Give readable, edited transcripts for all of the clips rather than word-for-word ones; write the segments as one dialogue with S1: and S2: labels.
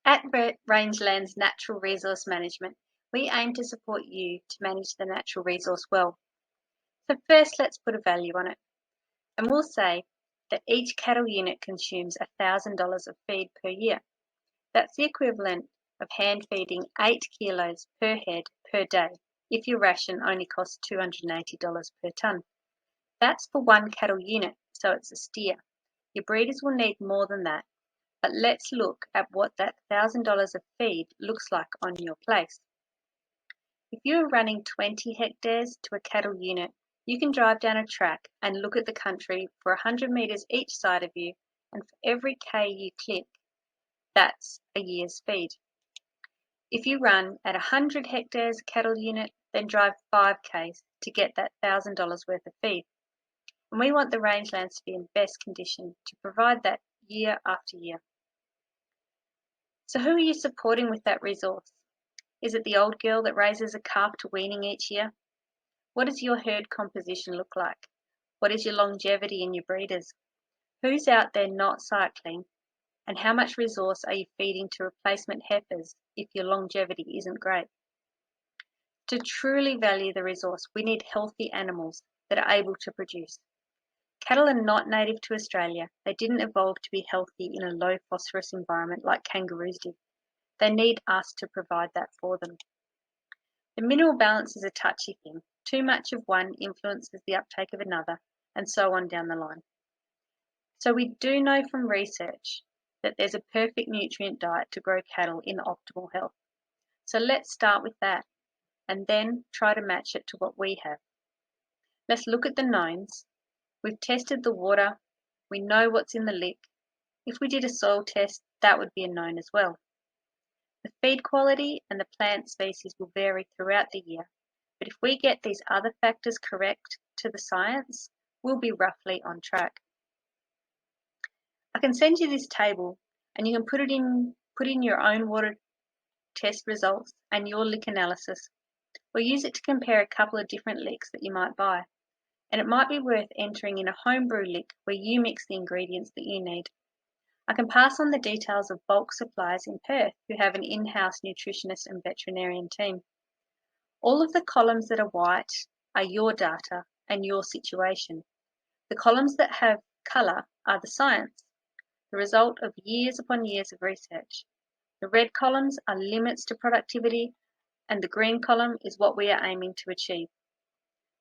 S1: At Rangelands Natural Resource Management, we aim to support you to manage the natural resource well. So first, let's put a value on it. And we'll say that each cattle unit consumes $1,000 of feed per year. That's the equivalent of hand feeding 8 kilos per head per day if your ration only costs $280 per tonne. That's for one cattle unit, so it's a steer. Your breeders will need more than that, but let's look at what that $1,000 of feed looks like on your place. If you're running 20 hectares to a cattle unit, you can drive down a track and look at the country for 100 metres each side of you, and for every K you click, that's a year's feed. If you run at 100 hectares cattle unit, then drive 5 Ks to get that $1,000 worth of feed. And we want the rangelands to be in best condition to provide that year after year. So who are you supporting with that resource? Is it the old girl that raises a calf to weaning each year? What does your herd composition look like? What is your longevity in your breeders? Who's out there not cycling? And how much resource are you feeding to replacement heifers if your longevity isn't great? To truly value the resource, we need healthy animals that are able to produce. Cattle are not native to Australia. They didn't evolve to be healthy in a low phosphorus environment like kangaroos did. They need us to provide that for them. The mineral balance is a touchy thing. Too much of one influences the uptake of another, and so on down the line. So we do know from research that there's a perfect nutrient diet to grow cattle in optimal health. So let's start with that, and then try to match it to what we have. Let's look at the knowns. We've tested the water. We know what's in the lick. If we did a soil test, that would be a known as well. The feed quality and the plant species will vary throughout the year, but if we get these other factors correct to the science, we'll be roughly on track. I can send you this table and you can put in your own water test results and your lick analysis, or use it to compare a couple of different licks that you might buy. And it might be worth entering in a homebrew lick where you mix the ingredients that you need. I can pass on the details of bulk suppliers in Perth who have an in-house nutritionist and veterinarian team. All of the columns that are white are your data and your situation. The columns that have colour are the science, the result of years upon years of research. The red columns are limits to productivity, and the green column is what we are aiming to achieve.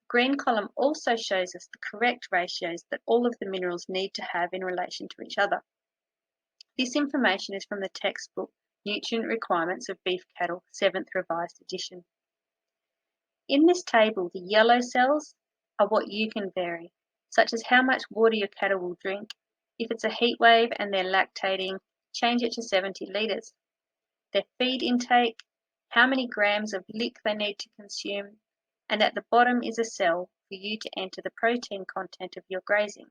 S1: The green column also shows us the correct ratios that all of the minerals need to have in relation to each other. This information is from the textbook Nutrient Requirements of Beef Cattle, 7th Revised Edition. In this table, the yellow cells are what you can vary, such as how much water your cattle will drink. If it's a heat wave and they're lactating, change it to 70 litres. Their feed intake, how many grams of lick they need to consume, and at the bottom is a cell for you to enter the protein content of your grazing,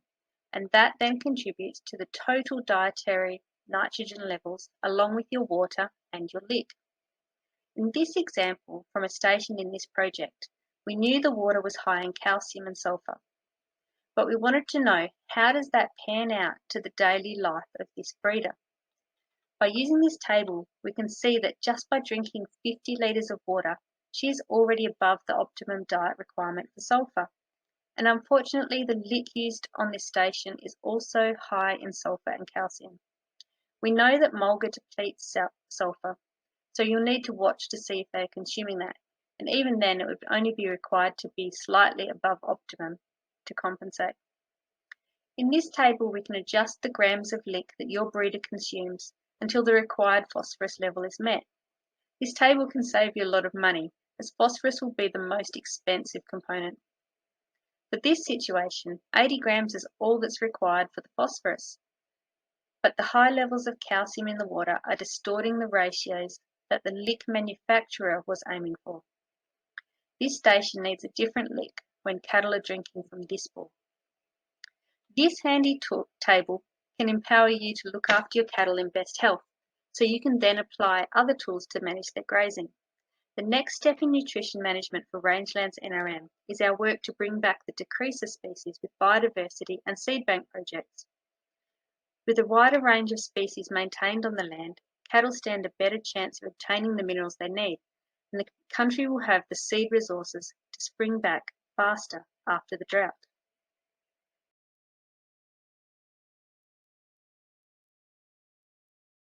S1: and that then contributes to the total dietary nitrogen levels along with your water and your lick. In this example from a station in this project, we knew the water was high in calcium and sulfur, but we wanted to know how does that pan out to the daily life of this breeder. By using this table, we can see that just by drinking 50 litres of water, she is already above the optimum diet requirement for sulfur. And unfortunately, the lick used on this station is also high in sulfur and calcium. We know that mulga depletes sulfur, so you'll need to watch to see if they are consuming that, and even then it would only be required to be slightly above optimum to compensate. In this table, we can adjust the grams of lick that your breeder consumes until the required phosphorus level is met. This table can save you a lot of money, as phosphorus will be the most expensive component. For this situation, 80 grams is all that's required for the phosphorus. But the high levels of calcium in the water are distorting the ratios that the lick manufacturer was aiming for. This station needs a different lick when cattle are drinking from this bowl. This handy table can empower you to look after your cattle in best health, so you can then apply other tools to manage their grazing. The next step in nutrition management for Rangelands NRM is our work to bring back the decreaser species with biodiversity and seed bank projects. With a wider range of species maintained on the land, cattle stand a better chance of obtaining the minerals they need, and the country will have the seed resources to spring back faster after the drought.